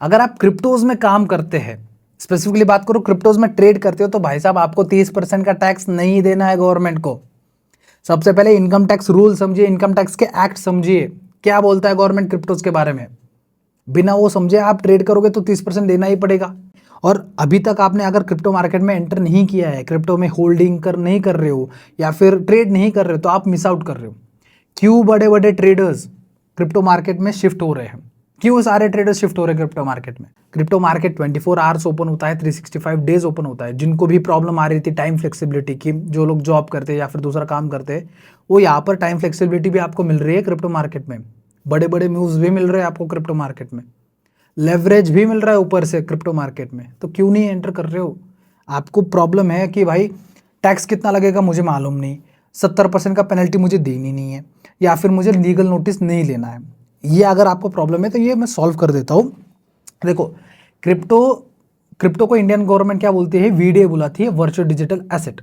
अगर आप क्रिप्टोज में काम करते हैं, स्पेसिफिकली बात करो क्रिप्टोज में ट्रेड करते हो, तो भाई साहब आपको 30% का टैक्स नहीं देना है गवर्नमेंट को। सबसे पहले इनकम टैक्स रूल समझिए, इनकम टैक्स के एक्ट समझिए, क्या बोलता है गवर्नमेंट क्रिप्टोज के बारे में। बिना वो समझे आप ट्रेड करोगे तो 30% देना ही पड़ेगा। और अभी तक आपने अगर क्रिप्टो मार्केट में एंटर नहीं किया है, क्रिप्टो में होल्डिंग नहीं कर रहे हो या फिर ट्रेड नहीं कर रहे हो, तो आप मिस आउट कर रहे हो। क्यों बड़े बड़े ट्रेडर्स क्रिप्टो मार्केट में शिफ्ट हो रहे हैं, क्यों सारे ट्रेडर्स शिफ्ट हो रहे हैं क्रिप्टो मार्केट में? क्रिप्टो मार्केट 24 आवर्स ओपन होता है, 365 डेज ओपन होता है। जिनको भी प्रॉब्लम आ रही थी टाइम फ्लेक्सिबिलिटी की, जो लोग जॉब करते हैं या फिर दूसरा काम करते हैं, वो यहाँ पर टाइम फ्लेक्सिबिलिटी भी आपको मिल रही है क्रिप्टो मार्केट में। बड़े बड़े मूव्स भी मिल रहे हैं आपको क्रिप्टो मार्केट में, लेवरेज भी मिल रहा है ऊपर से क्रिप्टो मार्केट में। तो क्यों नहीं एंटर कर रहे हो? आपको प्रॉब्लम है कि भाई टैक्स कितना लगेगा मुझे मालूम नहीं, 70% का पेनल्टी मुझे देनी नहीं है, या फिर मुझे लीगल नोटिस नहीं लेना है। ये अगर आपको प्रॉब्लम है तो ये मैं सॉल्व कर देता हूँ। देखो, क्रिप्टो को इंडियन गवर्नमेंट क्या बोलती है? वीडीए बुलाती है, वर्चुअल डिजिटल एसेट।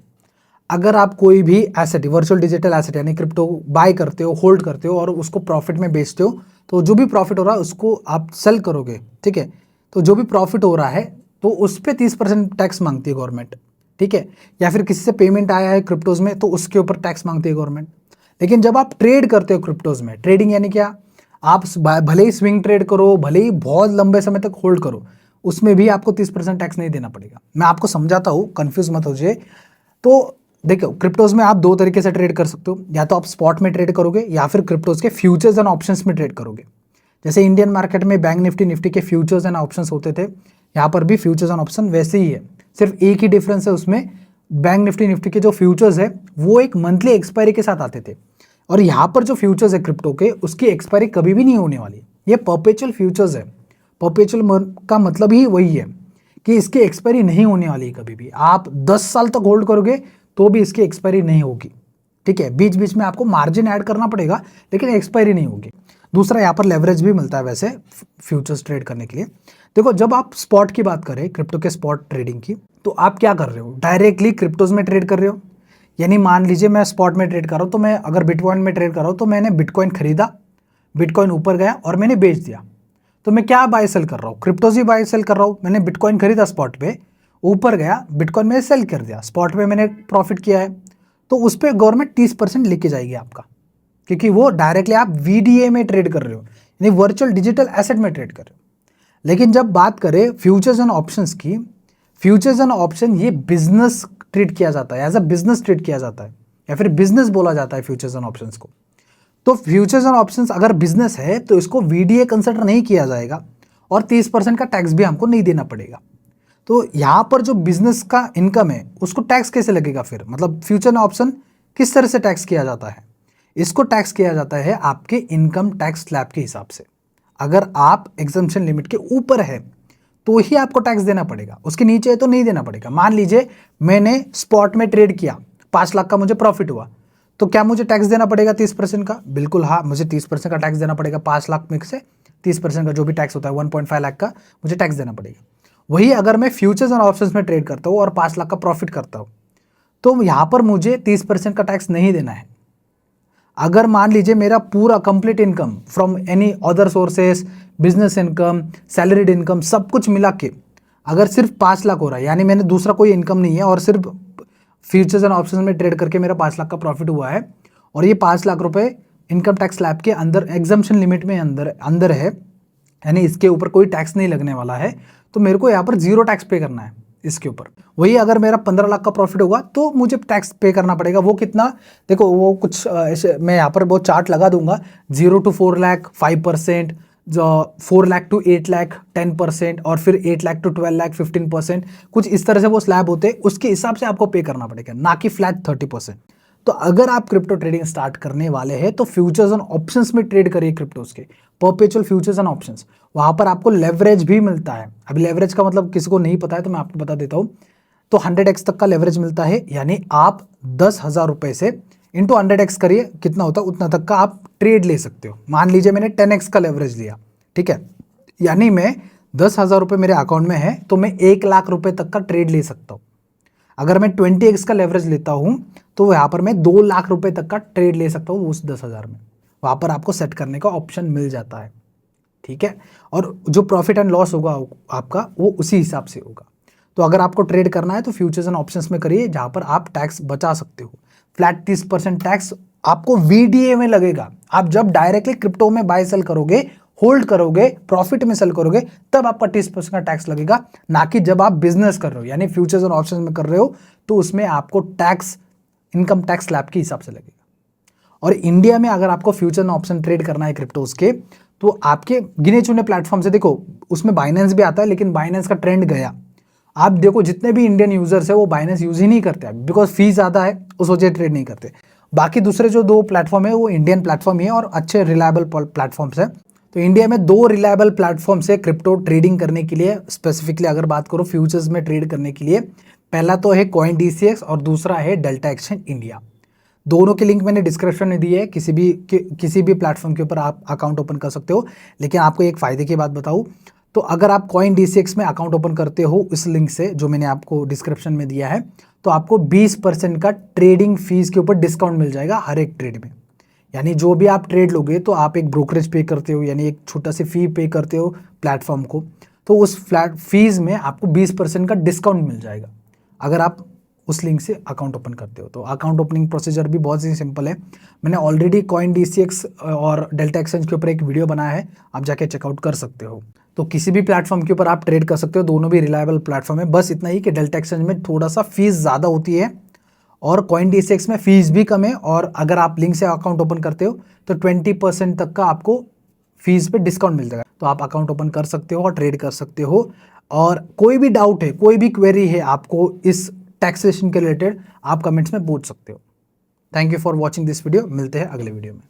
अगर आप कोई भी एसेट, वर्चुअल डिजिटल एसेट यानी क्रिप्टो बाय करते हो, होल्ड करते हो और उसको प्रॉफिट में बेचते हो, तो जो भी प्रॉफिट हो रहा है उसको आप सेल करोगे, ठीक है? तो जो भी प्रॉफिट हो रहा है तो उस पर 30% टैक्स मांगती है गवर्नमेंट, ठीक है? या फिर किसी से पेमेंट आया है क्रिप्टोज में तो उसके ऊपर टैक्स मांगती है गवर्नमेंट। लेकिन जब आप ट्रेड करते हो क्रिप्टोज में, ट्रेडिंग यानी क्या? आप भले ही स्विंग ट्रेड करो, भले ही बहुत लंबे समय तक होल्ड करो, उसमें भी आपको 30% टैक्स नहीं देना पड़ेगा। मैं आपको समझाता हूँ, कंफ्यूज मत हो जाए। तो देखो, क्रिप्टोज में आप दो तरीके से ट्रेड कर सकते हो, या तो आप स्पॉट में ट्रेड करोगे या फिर क्रिप्टोज के फ्यूचर्स एंड ऑप्शंस में ट्रेड करोगे। जैसे इंडियन मार्केट में बैंक निफ्टी के फ्यूचर्स एंड ऑप्शंस होते थे, यहाँ पर भी फ्यूचर्स एंड ऑप्शन वैसे ही है। सिर्फ एक ही डिफरेंस है उसमें, बैंक निफ्टी के जो फ्यूचर्स है वो एक मंथली एक्सपायरी के साथ आते थे, और यहाँ पर जो फ्यूचर्स है क्रिप्टो के, उसकी एक्सपायरी कभी भी नहीं होने वाली। ये परपेचुअल फ्यूचर्स है। परपेचुअल का मतलब ही वही है कि इसकी एक्सपायरी नहीं होने वाली है कभी भी। आप 10 साल तक होल्ड करोगे तो भी इसकी एक्सपायरी नहीं होगी, ठीक है? बीच बीच में आपको मार्जिन ऐड करना पड़ेगा, लेकिन एक्सपायरी नहीं होगी। दूसरा, यहाँ पर लेवरेज भी मिलता है वैसे फ्यूचर्स ट्रेड करने के लिए। देखो, जब आप स्पॉट की बात करें, क्रिप्टो के स्पॉट ट्रेडिंग की, तो आप क्या कर रहे हो? डायरेक्टली क्रिप्टोज में ट्रेड कर रहे हो। यानी मान लीजिए मैं स्पॉट में ट्रेड कर रहा हूँ, तो मैं अगर बिटकॉइन में ट्रेड कर रहा हूँ तो मैंने बिटकॉइन खरीदा, बिटकॉइन ऊपर गया और मैंने बेच दिया, तो मैं क्या बाय सेल कर रहा हूँ? क्रिप्टोज ही बाय सेल कर रहा हूँ। मैंने बिटकॉइन खरीदा स्पॉट पे, ऊपर गया, बिटकॉइन में सेल कर दिया, स्पॉट पे मैंने प्रॉफिट किया है, तो उस पर गवर्नमेंट 30% लेके जाएगी आपका, क्योंकि वो डायरेक्टली आप वीडीए में ट्रेड कर रहे हो, यानी वर्चुअल डिजिटल एसेट में ट्रेड कर रहे हो। लेकिन जब बात करें फ्यूचर्स एंड ऑप्शंस की, फ्यूचर्स एंड ऑप्शन ये बिजनेस ट्रीट किया जाता है, एज अ बिजनेस ट्रीट किया जाता है, या फिर बिजनेस बोला जाता है फ्यूचर्स एंड ऑप्शंस को। तो फ्यूचर्स एंड ऑप्शंस अगर बिजनेस है तो इसको वीडीए कंसिडर नहीं किया जाएगा, और 30% का टैक्स भी हमको नहीं देना पड़ेगा। तो यहाँ पर जो बिजनेस का इनकम है उसको टैक्स कैसे लगेगा फिर? मतलब फ्यूचर एंड ऑप्शन किस तरह से टैक्स किया जाता है? इसको टैक्स किया जाता है आपके इनकम टैक्स स्लैब के हिसाब से। अगर आप एग्जम्पशन लिमिट के ऊपर है तो ही आपको टैक्स देना पड़ेगा, उसके नीचे है तो नहीं देना पड़ेगा। मान लीजिए मैंने स्पॉट में ट्रेड किया, 5 लाख का मुझे प्रॉफिट हुआ, तो क्या मुझे टैक्स देना पड़ेगा 30% का? बिल्कुल हाँ, मुझे 30% का टैक्स देना पड़ेगा। 5 लाख में से 30% का जो भी टैक्स होता है 1.5 लाख का मुझे टैक्स देना पड़ेगा। वही अगर मैं फ्यूचर्स और ऑप्शंस में ट्रेड करता हूँ और 5 लाख का प्रॉफिट करता हूँ, तो यहाँ पर मुझे 30% का टैक्स नहीं देना है। अगर मान लीजिए मेरा पूरा complete income from any other sources, business income, salaried income, सब कुछ मिला के अगर सिर्फ 5 लाख हो रहा है, यानी मैंने दूसरा कोई इनकम नहीं है और सिर्फ फ्यूचर्स एंड ऑप्शंस में ट्रेड करके मेरा 5 लाख का प्रॉफिट हुआ है, और ये 5 लाख रुपए इनकम टैक्स स्लैब के अंदर एग्जम्पशन लिमिट में अंदर है, यानी इसके ऊपर कोई टैक्स नहीं लगने वाला है, तो मेरे को यहाँ पर 0 टैक्स पे करना है इसके ऊपर। वही अगर मेरा 15 लाख का प्रॉफिट होगा तो मुझे टैक्स पे करना पड़ेगा। वो कितना? देखो, वो कुछ ऐसे मैं यहाँ पर बहुत चार्ट लगा दूंगा, 0 to 4 लाख 5%, जो 4 लाख to 8 लाख 10%, और फिर 8 लाख to 12 लाख 15%, कुछ इस तरह से वो स्लैब होते हैं, उसके हिसाब से आपको पे करना पड़ेगा, ना कि फ्लैट 30%। तो अगर आप क्रिप्टो ट्रेडिंग स्टार्ट करने वाले हैं तो फ्यूचर्स एंड ऑप्शंस में ट्रेड करिए क्रिप्टोज के, परपेचुअल फ्यूचर्स एंड ऑप्शंस। वहां पर आपको लेवरेज भी मिलता है। अभी लेवरेज का मतलब किसी को नहीं पता है तो मैं आपको बता देता हूं। तो 100x तक का लेवरेज मिलता है, यानी आप 10,000 रुपए से इंटू 100x करिए, कितना होता है उतना तक का आप ट्रेड ले सकते हो। मान लीजिए मैंने 10x का लेवरेज लिया, ठीक है, यानी मैं 10,000 रुपए मेरे अकाउंट में है तो मैं 1 लाख रुपए तक का ट्रेड ले सकता हूँ। अगर मैं 20x का लेवरेज लेता हूं तो यहाँ पर मैं 2 लाख रुपए तक का ट्रेड ले सकता हूँ उस 10,000 में। वहां पर आपको सेट करने का ऑप्शन मिल जाता है। ठीक है, और जो प्रॉफिट एंड लॉस होगा आपका वो उसी हिसाब से होगा। तो अगर आपको ट्रेड करना है तो फ्यूचर्स एंड ऑप्शंस में करिए, जहां पर आप टैक्स बचा सकते हो। फ्लैट 30% टैक्स आपको वीडीए में लगेगा। आप जब डायरेक्टली क्रिप्टो में बाय सेल करोगे, होल्ड करोगे, प्रॉफिट में सेल करोगे, तब आपका 30% का टैक्स लगेगा, ना कि जब आप बिजनेस कर रहे हो यानी फ्यूचर्स और ऑप्शंस में कर रहे हो, तो उसमें आपको टैक्स इनकम टैक्स स्लैब के हिसाब से लगेगा। और इंडिया में अगर आपको फ्यूचर एंड ऑप्शन ट्रेड करना है क्रिप्टोज के, तो आपके गिने चुने प्लेटफॉर्म से, देखो उसमें बाइनेंस भी आता है, लेकिन बाइनेंस का ट्रेंड गया। आप देखो जितने भी इंडियन यूजर्स है वो बाइनेंस यूज ही नहीं करते, बिकॉज फीस ज़्यादा है, उस वजह ट्रेड नहीं करते। बाकी दूसरे जो 2 प्लेटफॉर्म है वो इंडियन प्लेटफॉर्म ही है और अच्छे रिलायबल प्लेटफॉर्म्स है। तो इंडिया में 2 रिलायबल प्लेटफॉर्म्स है क्रिप्टो ट्रेडिंग करने के लिए, स्पेसिफिकली अगर बात करो फ्यूचर्स में ट्रेड करने के लिए। पहला तो है CoinDCX और दूसरा है डेल्टा एक्सचेंज इंडिया। दोनों की लिंक मैंने डिस्क्रिप्शन में दी है, किसी भी प्लेटफॉर्म के ऊपर आप अकाउंट ओपन कर सकते हो। लेकिन आपको एक फ़ायदे की बात बताऊँ, तो अगर आप CoinDCX में अकाउंट ओपन करते हो इस लिंक से जो मैंने आपको डिस्क्रिप्शन में दिया है, तो आपको 20% का ट्रेडिंग फीस के ऊपर डिस्काउंट मिल जाएगा हर एक ट्रेड में। यानी जो भी आप ट्रेड लोगे तो आप एक ब्रोकरेज पे करते हो, यानी एक छोटा सी फी पे करते हो प्लेटफॉर्म को, तो उस फ्लैट फीस में आपको 20% का डिस्काउंट मिल जाएगा अगर आप उस लिंक से अकाउंट ओपन करते हो। तो अकाउंट ओपनिंग प्रोसीजर भी बहुत ही सिंपल है। मैंने ऑलरेडी CoinDCX और डेल्टा एक्सचेंज के ऊपर एक वीडियो बनाया है, आप जाके चेकआउट कर सकते हो। तो किसी भी प्लेटफॉर्म के ऊपर आप ट्रेड कर सकते हो, दोनों भी रिलायबल प्लेटफॉर्म है। बस इतना ही कि डेल्टा एक्सचेंज में थोड़ा सा फीस ज़्यादा होती है और CoinDCX में फीस भी कम है, और अगर आप लिंक से अकाउंट ओपन करते हो तो 20% तक का आपको फीस पे डिस्काउंट मिल जाएगा। तो आप अकाउंट ओपन कर सकते हो और ट्रेड कर सकते हो। और कोई भी डाउट है, कोई भी क्वेरी है आपको इस टैक्सेशन के रिलेटेड, आप कमेंट्स में पूछ सकते हो। Thank you for watching this video, मिलते हैं अगले वीडियो में।